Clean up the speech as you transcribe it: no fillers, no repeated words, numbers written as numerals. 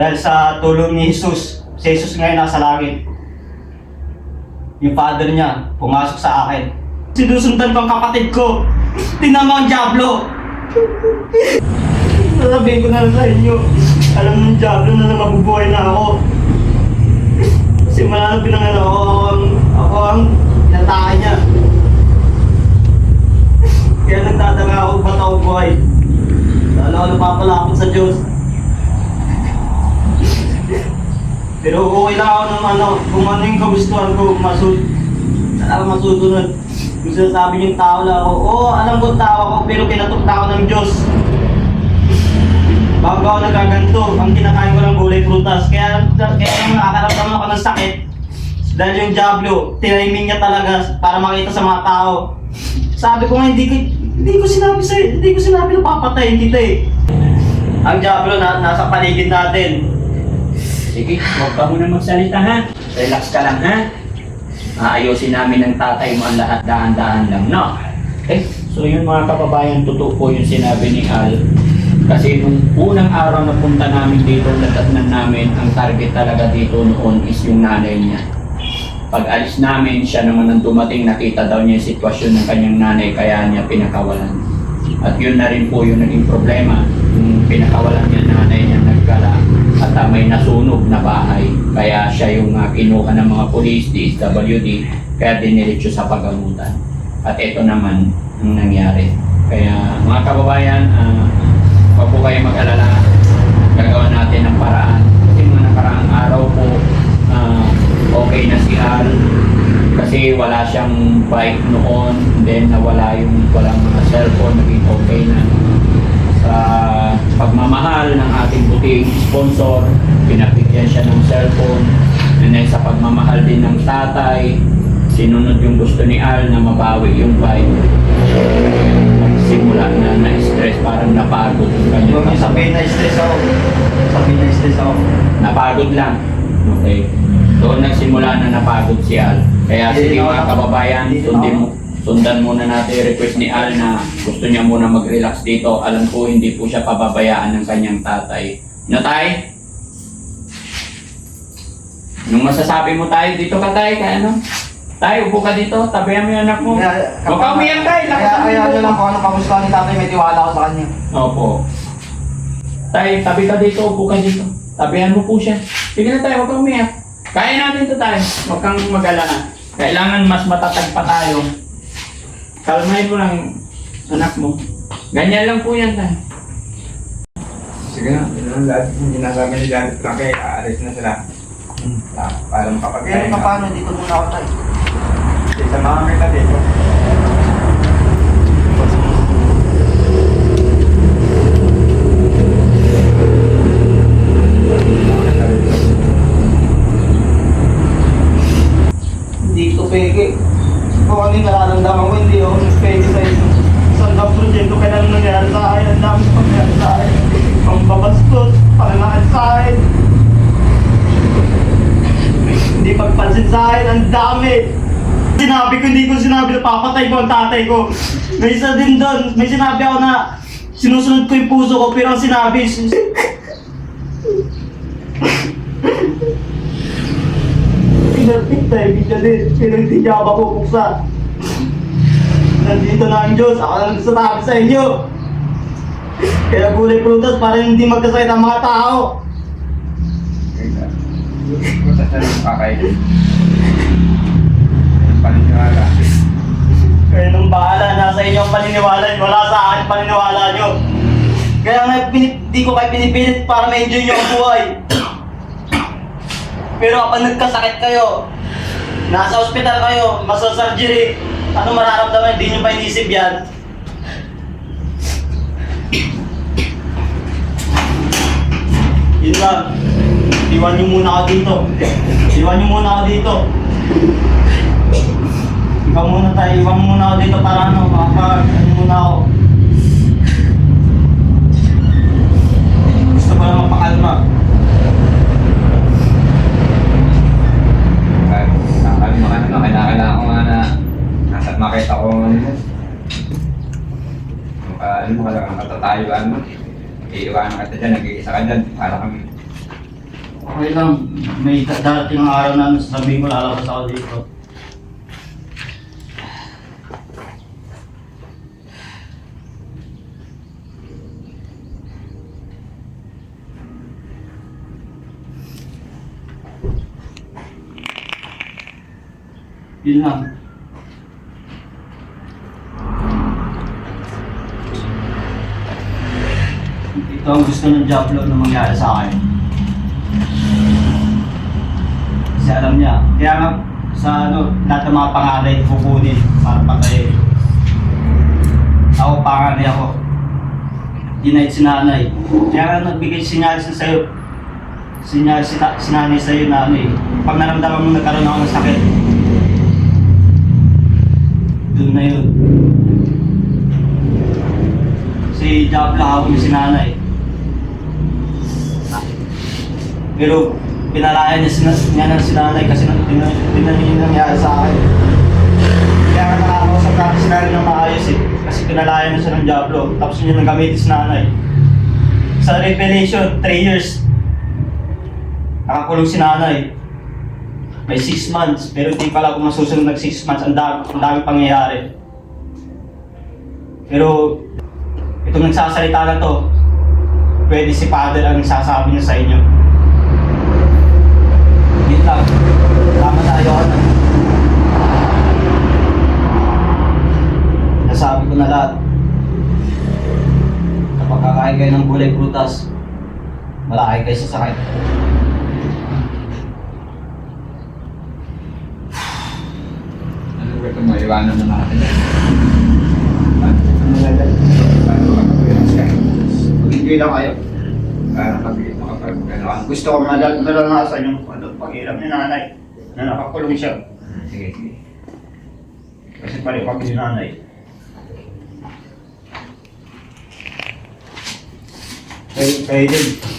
Dahil sa tulong ni Jesus, si Jesus ngayon nasa langit. Yung father niya, pumasok sa akin. Sinusundan ko ang kapatid ko. Tingnan mo ang Diablo. Sasabihin ko na lang sa inyo, alam ng Diablo na mabubuhay na ako. Simula na pinangalan ako ang inatake niya. Kaya nagtatanga ako ba't ako buhay. Lalo ako napapalapit sa Diyos. Pero okay lang ako ng kung ano yung kagustuhan ko, masusunod. Kung sinasabi yung tao lang ako, alam ko tao ako, pero kinatok na ako ng Diyos. Bago ako nagaganto, ang kinakain ko ng gulay prutas. Kaya nakakaramdaman ako ng sakit. Dahil yung Diablo, tiniming niya talaga para makita sa mga tao. Sabi ko nga, hindi ko sinabi na papatayin kita eh. Ang Diablo nasa paligid natin. Sige, huwag ka muna magsalita ha. Relax ka lang ha. Aayusin namin ng tatay mo ang lahat daan-daan lang, no? Okay, so yun mga kababayan, totoo po yung sinabi ni Al. Kasi nung unang araw na punta namin dito, natatnan namin, ang target talaga dito noon is yung nanay niya. Pag alis namin, siya naman ang dumating, nakita daw niya yung sitwasyon ng kanyang nanay, kaya niya pinakawalan. At yun na rin po yung naging problema. Yung pinakawalan niya, nanay niya nagkala at may nasunog na bahay. Kaya siya yung kinuha ng mga police, DSWD, kaya diniretso sa pagamutan. At ito naman ang nangyari. Kaya mga kababayan, huwag po kayo mag-alala, gagawa natin ng paraan. Kasi mga nakaraang araw po, okay na si Al. Kasi wala siyang bike noon, then nawala walang mga cellphone, naging okay na. Sa pagmamahal ng ating buting sponsor, pinabigyan siya ng cellphone. And then sa pagmamahal din ng tatay, sinunod yung gusto ni Al na mabawi yung bike. Simula na na-stress, parang napagod yung kanya. Huwag niyo sabihin na stress ako. Napagod lang. Okay. Doon nagsimula na napagod si Al. Kaya sige mga kababayan, sundan muna natin yung request ni Al na gusto niya muna mag-relax dito. Alam ko hindi po siya pababayaan ng kanyang tatay. No, tay? Nung masasabi mo tayo, dito ka tay, kaya ano? Tay, upo ka dito, tabihan mo yung anak mo. Huwag ka umiyak tay, lakasan mo. Kaya nyo lang kung ano kagustuhan ni tatay, may tiwala ko sa kanya. Opo. Tay, tabi ka dito, upo ka dito. Tabihan mo po siya. Sige na tayo, huwag kang umiyak. Kaya natin ito tayo. Huwag kang mag-alala. Kailangan mas matatag pa tayo. Kalmahin mo lang anak mo. Ganyan lang po yan tayo. Sige na, yun lang lahat. Yung ginagawa ni Janet lang kaya aalis na sila. Para makapagkain Pero paano dito muna ako tayo? Sa mga kita dito. Dito peke. Kung ano yung nararamdaman ko, hindi ako peke sa inyo. Isang proyekto kailan nangyari sa akin, ang dami sa pangyari sa akin. Ang babastos, pananakit sa akin. Hindi pagpansin sa akin, ang dami. Hindi ko sinabi na papatay ko ang tatay ko. May isa din doon, may sinabi ako na sinusunod ko yung puso ko, pero ang sinabi, pinarpit tayo, pero hindi niya ako mapupuksa. Nandito na ang Diyos, ako lang nagsasabi sa inyo. Kaya gulay prutas para hindi magkasakit ang mga tao. Basta siya lang kakain. Paniniwala. Kaya nung bahala, nasa inyo ang paniniwala, wala sa akin paniniwala nyo. Kaya nga, di ko kayo pinipilit para ma-enjoy nyo ang buhay. Pero kapag nagkasakit kayo, nasa ospital kayo, masa-surgery, ano mararamdaman, hindi nyo pa inisip yan. Yun lang. Iwan nyo muna ako dito. Iwan muna ako dito para ano muna ako. Gusto ko lang mapakalma. Kailangan ko nga na nasa't makita ko ano mo, katatayuan mo. Iiwanan ka dyan, nag-iisa ka dyan para kami Okay lang, may darating ang araw na sasabihin ko lalabas ako dito. Yun lang. Ito ang gusto ng Diablo na mangyari sa akin. Kasi alam niya, kaya nga sa lahat ng mga panganay kukunin para patayin. Ako panganay ako. Denied si nanay. Kaya nga nagbigay sinyalis na sa'yo. Sinyalis si nanay sa'yo na pag naramdaman mo nagkaroon ako ng sakit, doon na yun. Si Diablo hawak yung si nanay. Pero pinalayan niya si nanay kasi tinan yung nangyari sa akin. Kaya nga nakakausap natin si nanay ng maayos kasi pinalayan na siya ng Diablo. Tapos yun yung nagamit si nanay. Sa revelation, 3 years. Nakakulong si nanay. May 6 months, pero di pala kung masusunod ng 6 months, ang dami pangyayari. Pero itong nagsasalita na to, pwede si Father ang nagsasabi niya sa inyo. Yun lang. Tama na, ayoko na. Nasabi ko na lahat. Kapag kakain kayo ng gulay prutas, malaki kayo sa sakit. Ano ba ito mo? Iwanan na natin. Mag-enjoy lang kayo. Para makapag-ano. Gusto ko malanasan yung pag-iram ni nanay na nakakulong siya. Sige, sige. Kasi pare pag si nanay. Kayo din.